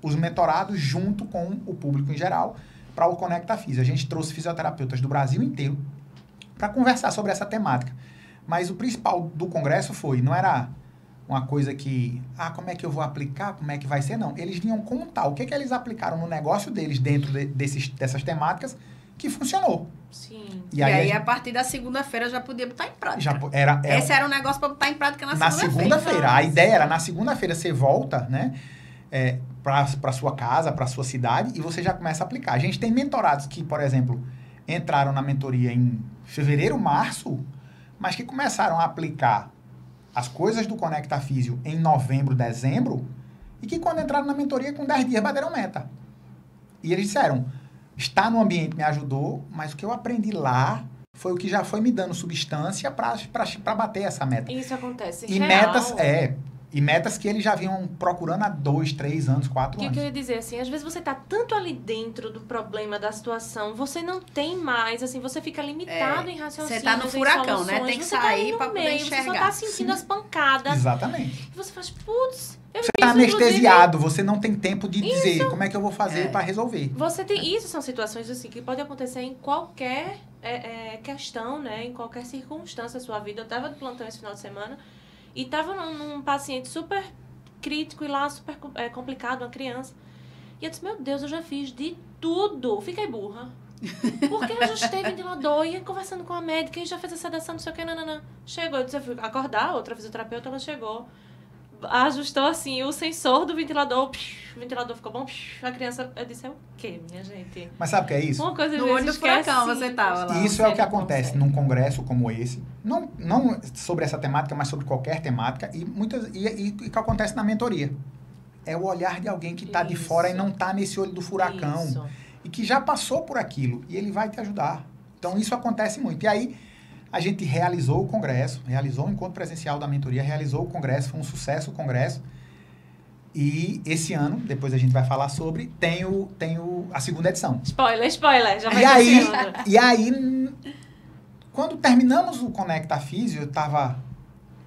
os mentorados junto com o público em geral para o Conecta Físio. A gente trouxe fisioterapeutas do Brasil inteiro para conversar sobre essa temática. Mas o principal do congresso não era uma coisa que, como é que eu vou aplicar, como é que vai ser, não. Eles vinham contar o que eles aplicaram no negócio deles dentro dessas temáticas que funcionou.
Sim.
E aí a partir da segunda-feira, já podia botar em prática. Esse era um negócio para botar em prática na
segunda-feira. A ideia era, na segunda-feira, você volta, né, para sua casa, para sua cidade, e você já começa a aplicar. A gente tem mentorados que, por exemplo, entraram na mentoria em fevereiro, março, mas que começaram a aplicar as coisas do Conecta Físio em novembro, dezembro, e que quando entraram na mentoria, com 10 dias, bateram meta. E eles disseram, estar no ambiente me ajudou, mas o que eu aprendi lá foi o que já foi me dando substância para bater essa meta.
Isso acontece
e
real.
Metas que eles já vinham procurando há 2, 3 anos, 4 anos.
O que eu ia dizer, assim, às vezes você tá tanto ali dentro do problema, da situação, você não tem mais, assim, você fica limitado em raciocínios,
você tá no furacão, né? Tem que sair pra poder enxergar.
Você só tá sentindo as pancadas.
Exatamente.
E você faz, putz,
você tá anestesiado, você não tem tempo de dizer como é que eu vou fazer para resolver.
Isso são situações, assim, que podem acontecer em qualquer questão, né? Em qualquer circunstância da sua vida. Eu tava de plantão esse final de semana, e tava num paciente super crítico e lá super complicado, uma criança. E eu disse, meu Deus, eu já fiz de tudo. Fiquei burra. Porque eu ajustei ventilador, ia conversando com a médica e já fez a sedação, não sei o que, nananã. Chegou, eu disse, eu fui acordar, outra fisioterapeuta, ela chegou. Ajustou, assim, o sensor do ventilador. O ventilador ficou bom. A criança, eu disse, é o quê, minha gente?
Mas sabe o que é isso?
Uma coisa
no olho do furacão você tava lá.
Isso é o que acontece num congresso como esse. Não sobre essa temática, mas sobre qualquer temática. E o que acontece na mentoria. É o olhar de alguém que está de fora e não está nesse olho do furacão.
Isso.
E que já passou por aquilo. E ele vai te ajudar. Então, isso acontece muito. E aí, a gente realizou o congresso, realizou o encontro presencial da mentoria, realizou o congresso, foi um sucesso o congresso. E esse ano, depois a gente vai falar sobre, tem a segunda edição.
Spoiler, já vai
E aí, quando terminamos o Conecta Físio, eu estava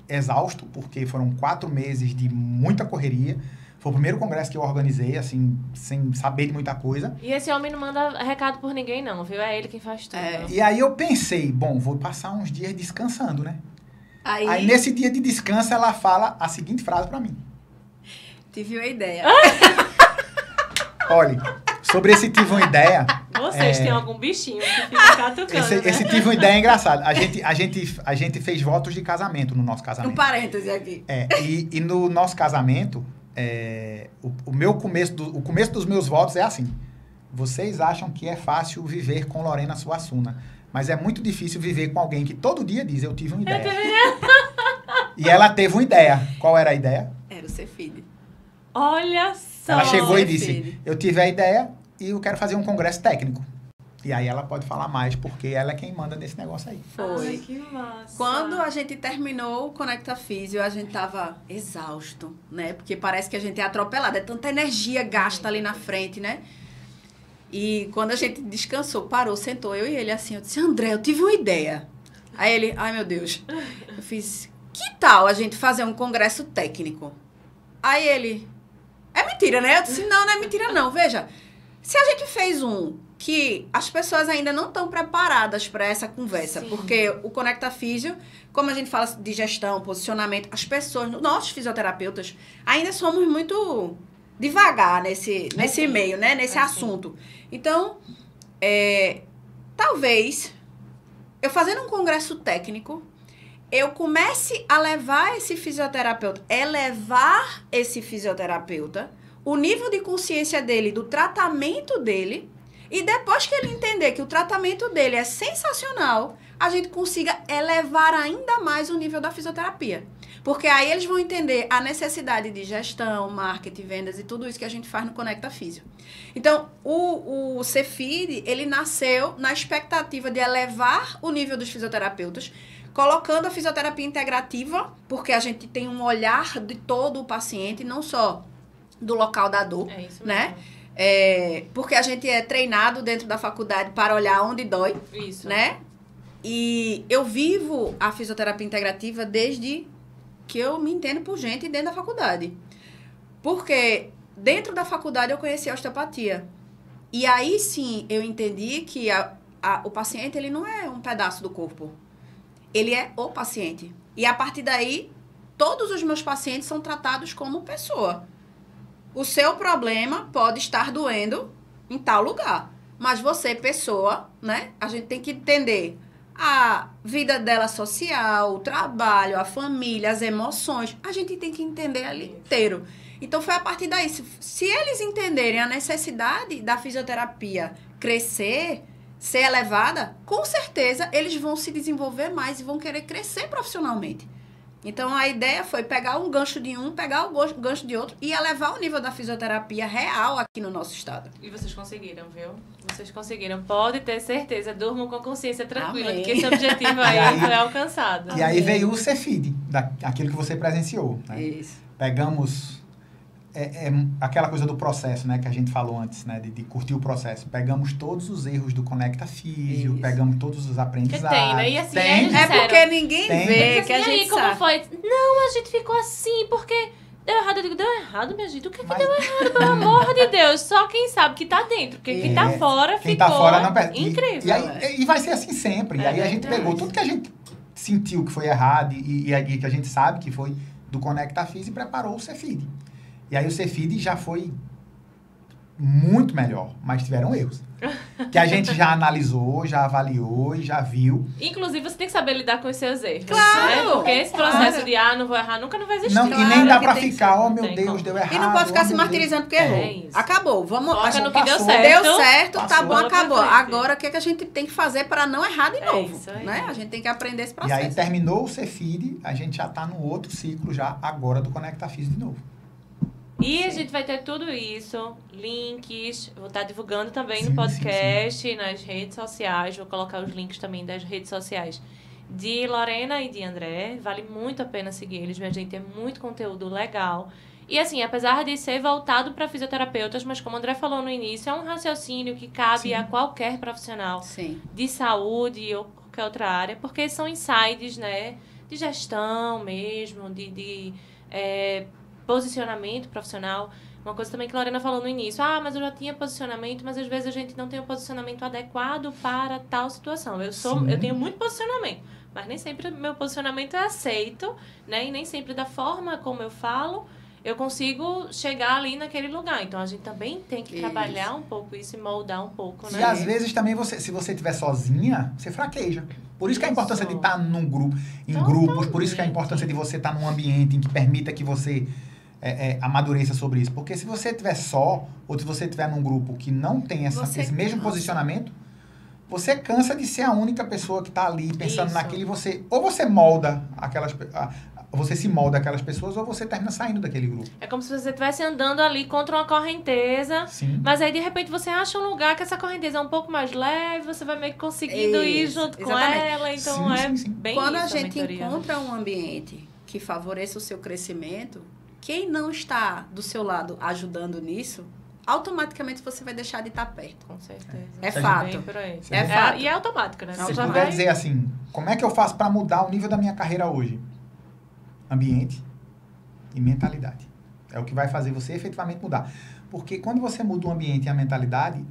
exausto, porque foram 4 meses de muita correria. Foi o primeiro congresso que eu organizei, assim, sem saber de muita coisa.
E esse homem não manda recado por ninguém, não, viu? É ele quem faz tudo.
E aí eu pensei, vou passar uns dias descansando, né?
Aí
nesse dia de descanso, ela fala a seguinte frase pra mim.
Tive uma ideia.
Olha, sobre esse tive uma ideia...
Vocês têm algum bichinho que fica catucando,
esse tive uma ideia engraçada. A gente fez votos de casamento no nosso casamento.
Um parêntese aqui.
E no nosso casamento... o começo dos meus votos é assim. Vocês acham que é fácil viver com Lorena Suassuna, mas é muito difícil viver com alguém que todo dia diz, eu tive uma ideia. E ela teve uma ideia. Qual era a ideia?
Era o Cefid.
Olha só.
Ela chegou e disse, eu tive a ideia e eu quero fazer um congresso técnico. E aí ela pode falar mais, porque ela é quem manda nesse negócio aí.
Foi.
Ai, que massa.
Quando a gente terminou o Conecta Físio, a gente tava exausto, né? Porque parece que a gente é atropelado. É tanta energia gasta ali na frente, né? E quando a gente descansou, parou, sentou, eu e ele assim, eu disse, André, eu tive uma ideia. Aí ele, ai meu Deus. Eu fiz, que tal a gente fazer um congresso técnico? Aí ele, é mentira, né? Eu disse, não é mentira não. Veja, se a gente fez um que as pessoas ainda não estão preparadas para essa conversa, sim, porque o Conecta Físio, como a gente fala de gestão, posicionamento, as pessoas, nós fisioterapeutas, ainda somos muito devagar nesse meio, né? Nesse assunto. Então, talvez, eu fazendo um congresso técnico, eu comece a levar esse fisioterapeuta, elevar esse fisioterapeuta, o nível de consciência dele, do tratamento dele, e depois que ele entender que o tratamento dele é sensacional, a gente consiga elevar ainda mais o nível da fisioterapia. Porque aí eles vão entender a necessidade de gestão, marketing, vendas e tudo isso que a gente faz no Conecta Físio. Então, o Cefid, ele nasceu na expectativa de elevar o nível dos fisioterapeutas, colocando a fisioterapia integrativa, porque a gente tem um olhar de todo o paciente, não só do local da dor, né? Porque a gente é treinado dentro da faculdade para olhar onde dói, isso, né? E eu vivo a fisioterapia integrativa desde que eu me entendo por gente dentro da faculdade. Porque dentro da faculdade eu conheci a osteopatia. E aí sim eu entendi que o paciente ele não é um pedaço do corpo. Ele é o paciente. E a partir daí, todos os meus pacientes são tratados como pessoa. O seu problema pode estar doendo em tal lugar. Mas você, pessoa, né? A gente tem que entender a vida dela social, o trabalho, a família, as emoções. A gente tem que entender ali inteiro. Então, foi a partir daí. Se eles entenderem a necessidade da fisioterapia crescer, ser elevada, com certeza eles vão se desenvolver mais e vão querer crescer profissionalmente. Então, a ideia foi pegar um gancho de um, pegar o gancho de outro e elevar o nível da fisioterapia real aqui no nosso estado.
E vocês conseguiram, viu? Vocês conseguiram. Pode ter certeza. Durmam com consciência tranquila,
amém,
que esse objetivo aí foi alcançado.
E aí veio o Cefid, aquilo que você presenciou. Né?
Isso.
Pegamos aquela coisa do processo, né? Que a gente falou antes, né? De curtir o processo. Pegamos todos os erros do Conecta Físio,
isso,
pegamos todos os aprendizados.
Tem, né? E assim,
tem.
É porque ninguém vê,
assim,
que a gente
aí, como
sabe.
foi? Não, a gente ficou assim, porque deu errado. Eu digo, deu errado, minha gente? O que deu errado, pelo amor de Deus? Só quem sabe que tá dentro, porque quem tá fora
quem
ficou
tá fora não perde.
incrível.
E vai ser assim sempre. E aí a gente pegou tudo que a gente sentiu que foi errado e que a gente sabe que foi do Conecta Físio e preparou o Cefid. E aí o Cefid já foi muito melhor, mas tiveram erros. Que a gente já analisou, já avaliou e já viu.
Inclusive, você tem que saber lidar com os seus erros.
Claro!
Né? Porque esse processo de, não vou errar, nunca não vai existir.
Não,
Claro,
e nem dá pra
tem
ficar,
que...
oh meu Deus, deu errado.
E não pode ficar se
meu Deus.
martirizando porque errou.
Isso.
Acabou. Vamos.
Foca no que deu
passou.
certo.
Deu certo, tá
Passou.
bom, acabou.
Bola pra frente.
Agora, o que a gente tem que fazer para não errar de novo?
Isso aí.
Né? A gente tem que aprender esse
E
processo.
aí terminou o Cefid, a gente já tá no outro ciclo já agora do Conecta Físio de novo.
E a gente vai ter tudo isso, links, vou estar divulgando também
Sim,
no podcast, nas redes sociais, vou colocar os links também das redes sociais de Lorena e de André. Vale muito a pena seguir eles, minha gente, é muito conteúdo legal. E assim, apesar de ser voltado para fisioterapeutas, mas como o André falou no início, é um raciocínio que cabe a qualquer profissional de saúde ou qualquer outra área, porque são insights, né, de gestão mesmo, de posicionamento profissional. Uma coisa também que a Lorena falou no início. Mas eu já tinha posicionamento, mas às vezes a gente não tem o posicionamento adequado para tal situação. Eu tenho muito posicionamento, mas nem sempre meu posicionamento é aceito, né? E nem sempre da forma como eu falo, eu consigo chegar ali naquele lugar. Então, a gente também tem que trabalhar um pouco isso e moldar um pouco, né?
E às vezes também, se você estiver sozinha, você fraqueja. Por isso que a importância de estar num grupo, grupos, por isso que a importância de você estar num ambiente em que permita que você amadureça sobre isso. Porque se você estiver só, ou se você estiver num grupo que não tem esse mesmo posicionamento, você cansa de ser a única pessoa que está ali pensando naquilo e você molda você se molda aquelas pessoas ou você termina saindo daquele grupo.
É como se você estivesse andando ali contra uma correnteza, mas aí de repente você acha um lugar que essa correnteza é um pouco mais leve, você vai meio que conseguindo ir junto com ela, então bem
quando
isso
a gente
mentoria,
encontra um ambiente que favoreça o seu crescimento, quem não está do seu lado ajudando nisso, automaticamente você vai deixar de estar perto.
Com certeza.
É
Se a
fato.
Bem por aí.
É fato.
E é automático, né?
Se
Você
eu
já
puder
vai...
dizer assim, como é que eu faço para mudar o nível da minha carreira hoje? Ambiente e mentalidade. É o que vai fazer você efetivamente mudar. Porque quando você muda o ambiente e a mentalidade,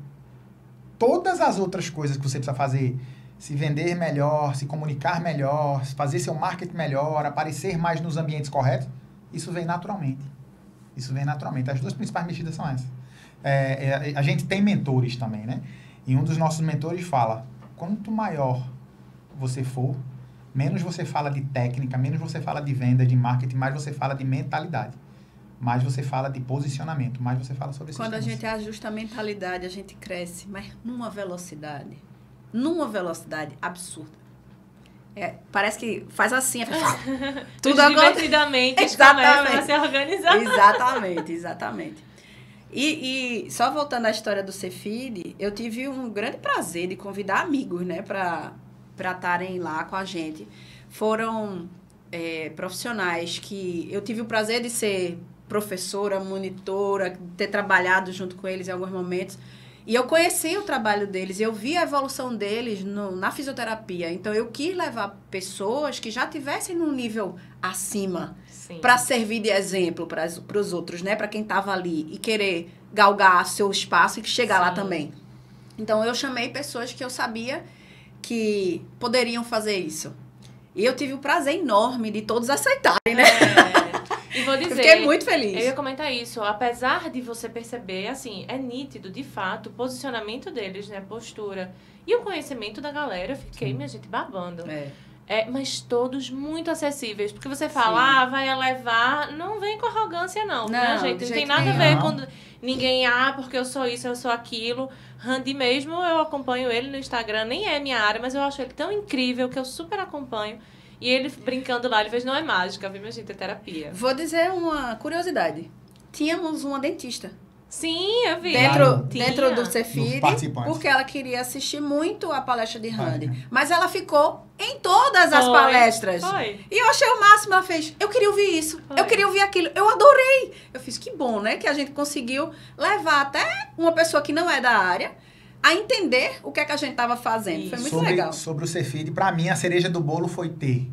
todas as outras coisas que você precisa fazer, se vender melhor, se comunicar melhor, fazer seu marketing melhor, aparecer mais nos ambientes corretos, isso vem naturalmente. Isso vem naturalmente. As duas principais mexidas são essas. A gente tem mentores também, né? E um dos nossos mentores fala, quanto maior você for, menos você fala de técnica, menos você fala de venda, de marketing, mais você fala de mentalidade. Mais você fala de posicionamento, mais você fala sobre
Quando a
sistemas.
gente ajusta a mentalidade, a gente cresce, mas numa velocidade absurda. Parece que faz assim,
Tudo divertidamente, começam a se organizar.
Exatamente. E só voltando à história do Cefid, eu tive um grande prazer de convidar amigos, né, para estarem lá com a gente. Foram profissionais que eu tive o prazer de ser professora, monitora, ter trabalhado junto com eles em alguns momentos. E eu conheci o trabalho deles, eu vi a evolução deles na fisioterapia. Então, eu quis levar pessoas que já tivessem num nível acima para servir de exemplo para os outros, né? Para quem estava ali e querer galgar seu espaço e chegar lá também. Então, eu chamei pessoas que eu sabia que poderiam fazer isso. E eu tive o prazer enorme de todos aceitarem, né?
E vou dizer,
eu fiquei muito feliz.
Eu ia comentar isso. Apesar de você perceber, assim, é nítido, de fato, o posicionamento deles, né? Postura. E o conhecimento da galera, eu fiquei, minha gente, babando. Mas todos muito acessíveis. Porque você fala, vai elevar. Não vem com arrogância, não. Minha gente, não tem nada a ver com ninguém, porque eu sou isso, eu sou aquilo. Randy mesmo, eu acompanho ele no Instagram, nem é minha área, mas eu acho ele tão incrível que eu super acompanho. E ele brincando lá, ele fez, não é mágica, viu, minha gente, é terapia.
Vou dizer uma curiosidade. Tínhamos uma dentista.
Sim, eu vi.
Dentro do Cefid, porque ela queria assistir muito a palestra de Randy. Mas ela ficou em todas as palestras. E eu achei o máximo, ela fez, eu queria ouvir isso, eu queria ouvir aquilo, eu adorei. Eu fiz, que bom, né, que a gente conseguiu levar até uma pessoa que não é da área a entender o que é que a gente estava fazendo. Isso. Foi muito legal.
Sobre o Cefid, para mim, a cereja do bolo foi ter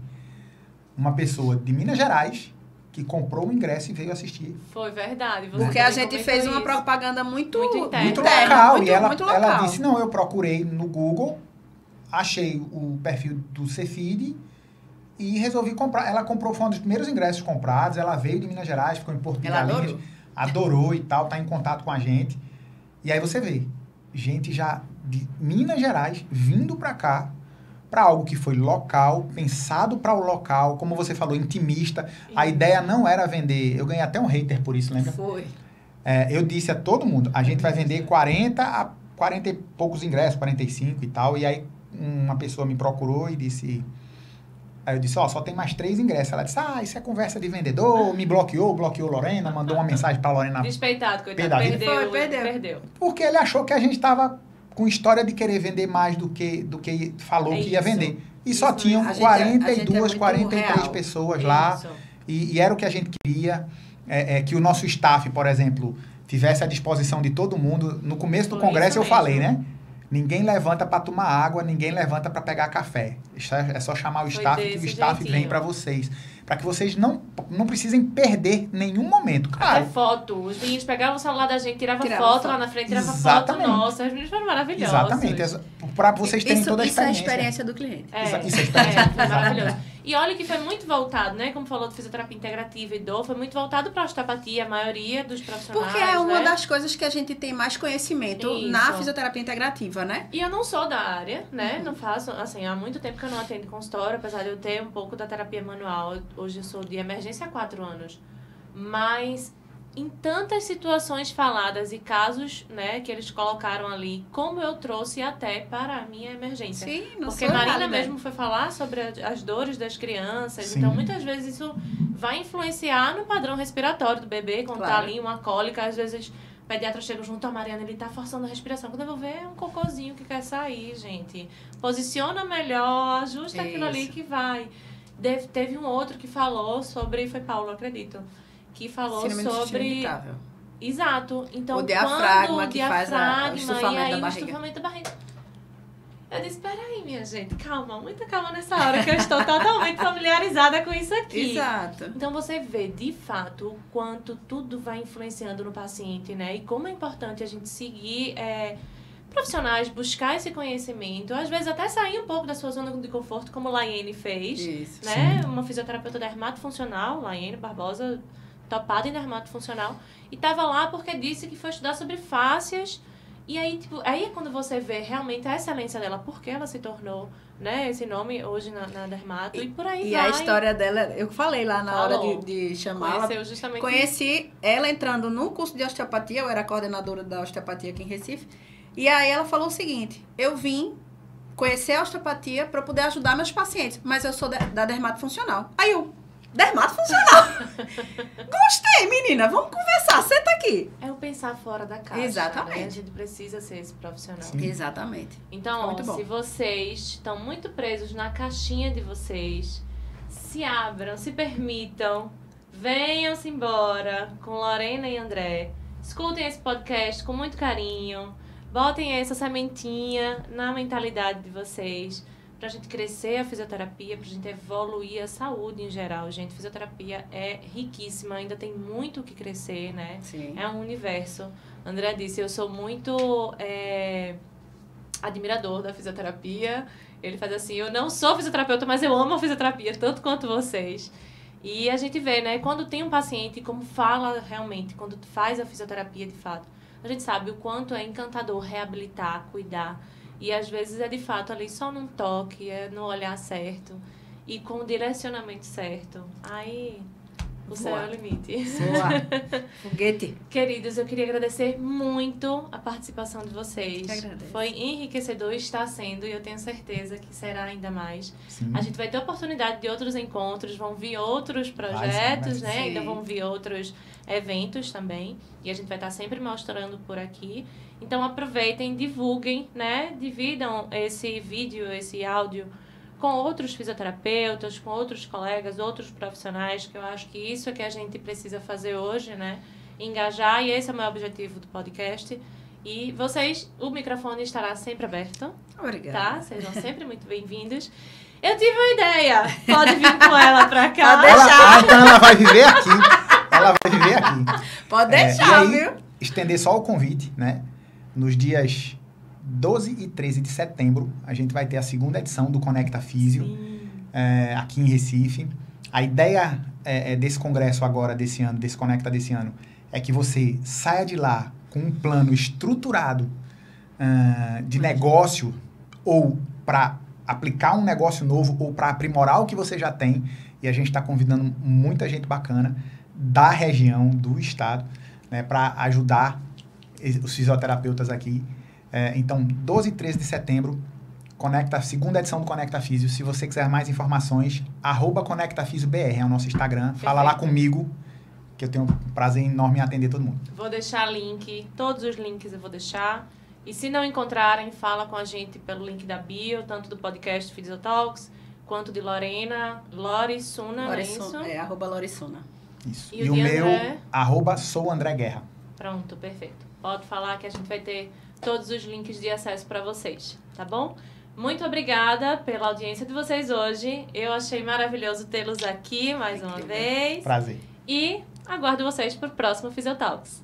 uma pessoa de Minas Gerais que comprou o ingresso e veio assistir.
Foi verdade.
Porque a gente fez uma propaganda muito
interna.
Muito local.
Muito,
e ela
local.
disse, não, eu procurei no Google, achei o perfil do Cefid e resolvi comprar. Ela comprou, foi um dos primeiros ingressos comprados, ela veio de Minas Gerais, ficou em Porto de Galinhas, adorou e tal, tá em contato com a gente. E aí você vê, gente já de Minas Gerais vindo para cá, para algo que foi local, pensado para o local, como você falou, intimista. A ideia não era vender. Eu ganhei até um hater por isso, lembra?
Foi.
Eu disse a todo mundo, a gente vai vender 40 a 40 e poucos ingressos, 45 e tal. E aí uma pessoa me procurou e disse... Aí eu disse, só tem mais 3 ingressos. Ela disse, isso é conversa de vendedor, me bloqueou Lorena, mandou uma mensagem para Lorena.
Despeitado, coitado, perdeu.
Porque ele achou que a gente estava com história de querer vender mais do que falou que ia vender. E só tinham 42, 43 pessoas lá. E era o que a gente queria. Que o nosso staff, por exemplo, tivesse à disposição de todo mundo. No começo do congresso eu falei, né? Ninguém levanta para tomar água, ninguém levanta para pegar café. É só chamar o staff que o staff vem para vocês. Para que vocês não precisem perder nenhum momento. Claro.
Até foto. Os meninos pegavam o celular da gente, tiravam foto lá na frente, tiravam foto nossa. Os meninos foram maravilhosos.
Exatamente. Para vocês terem toda a experiência.
Isso é a experiência do cliente.
Isso é a experiência.
Foi maravilhoso. E olha que foi muito voltado, né? Como falou de fisioterapia integrativa e dor, foi muito voltado para a osteopatia, a maioria dos profissionais.
Porque é uma das coisas que a gente tem mais conhecimento na fisioterapia integrativa, né?
E eu não sou da área, né? Não faço, assim, há muito tempo que eu não atendo consultório, apesar de eu ter um pouco da terapia manual. Hoje eu sou de emergência há 4 anos. Mas em tantas situações faladas e casos, né, que eles colocaram ali, como eu trouxe até para a minha emergência.
Sim, não
porque Marina mesmo foi falar sobre as dores das crianças.
Sim.
Então, muitas vezes isso vai influenciar no padrão respiratório do bebê, quando tá ali uma cólica, às vezes o pediatra chega junto a Mariana, ele tá forçando a respiração. Quando eu vou ver, é um cocôzinho que quer sair, gente. Posiciona melhor, ajusta aquilo ali que vai. Teve um outro que falou sobre, foi Paulo, acredito, que falou sobre Exato. Então,
o diafragma
quando
que faz o estufamento
e aí
da
o
barriga.
estufamento da barriga. Eu disse, peraí, minha gente, calma, muita calma nessa hora que eu estou totalmente familiarizada com isso aqui.
Exato.
Então, você vê, de fato, o quanto tudo vai influenciando no paciente, né? E como é importante a gente seguir profissionais, buscar esse conhecimento, às vezes até sair um pouco da sua zona de conforto, como Laiane fez,
Isso.
né? Sim. Uma fisioterapeuta dermatofuncional, Laiane Barbosa, topada em dermatofuncional, e estava lá porque disse que foi estudar sobre fáscias. E aí, tipo, aí é quando você vê realmente a excelência dela, porque ela se tornou, né, esse nome hoje na dermato, e por aí
e
vai.
a história dela, eu falei lá na hora de chamá-la. Conheci ela entrando no curso de osteopatia, eu era coordenadora da osteopatia aqui em Recife, e aí ela falou o seguinte, eu vim conhecer a osteopatia para poder ajudar meus pacientes, mas eu sou da dermatofuncional. Aí eu, dermatofuncional? Gostei, menina, vamos conversar, senta aqui.
É o pensar fora da caixa.
Exatamente.
Né? A gente precisa ser esse profissional.
Sim.
Exatamente.
Então, ó, se vocês estão muito presos na caixinha de vocês, se abram, se permitam, venham-se embora com Lorena e André. Escutem esse podcast com muito carinho. Botem essa sementinha na mentalidade de vocês. Pra gente crescer a fisioterapia, pra gente evoluir a saúde em geral. Gente, fisioterapia é riquíssima, ainda tem muito o que crescer, né?
Sim.
É um universo. André disse, eu sou muito admirador da fisioterapia. Ele faz assim, eu não sou fisioterapeuta, mas eu amo a fisioterapia, tanto quanto vocês. E a gente vê, né, quando tem um paciente, como fala realmente, quando faz a fisioterapia de fato, a gente sabe o quanto é encantador reabilitar, cuidar. E às vezes é de fato ali só num toque, é no olhar certo e com o direcionamento certo. Aí o céu é o limite.
Foguete.
Queridos, eu queria agradecer muito a participação de vocês. Foi enriquecedor, está sendo, e eu tenho certeza que será ainda mais.
Sim.
A gente vai ter oportunidade de outros encontros, vão vir outros projetos, né?
Sim.
Ainda vão vir outros eventos também. E a gente vai estar sempre mostrando por aqui. Então aproveitem, divulguem, né? Dividam esse vídeo, esse áudio com outros fisioterapeutas, com outros colegas, outros profissionais, que eu acho que isso é que a gente precisa fazer hoje, né? Engajar, e esse é o meu objetivo do podcast. E vocês, o microfone estará sempre aberto.
Obrigada.
Tá? Sejam sempre muito bem-vindos. Eu tive uma ideia. Pode vir com ela pra cá.
Pode deixar.
Então ela vai viver aqui. Ela vai viver aqui.
Pode deixar,
e aí,
viu?
Estender só o convite, né? Nos dias 12 e 13 de setembro, a gente vai ter a segunda edição do Conecta Físio, aqui em Recife. A ideia desse congresso agora, desse ano, desse Conecta desse ano, é que você saia de lá com um plano estruturado de negócio, ou para aplicar um negócio novo, ou para aprimorar o que você já tem. E a gente está convidando muita gente bacana da região, do estado, né, para ajudar os fisioterapeutas aqui. Então, 12 e 13 de setembro, segunda edição do Conecta Físio. Se você quiser mais informações, @ConectaFísio.br é o nosso Instagram.
Perfeito.
Fala lá comigo, que eu tenho um prazer enorme em atender todo mundo.
Vou deixar link, todos os links eu vou deixar. E se não encontrarem, fala com a gente pelo link da bio, tanto do podcast Fisiotalks, quanto de Lorena, Lorissuna, não é isso?
@Lorissuna.
Isso.
E
E
o
o
de
meu,
André?
@souandreguerra.
Pronto, perfeito. Pode falar que a gente vai ter todos os links de acesso para vocês, tá bom? Muito obrigada pela audiência de vocês hoje. Eu achei maravilhoso tê-los aqui mais uma vez.
Prazer.
E aguardo vocês para o próximo Fisiotalks.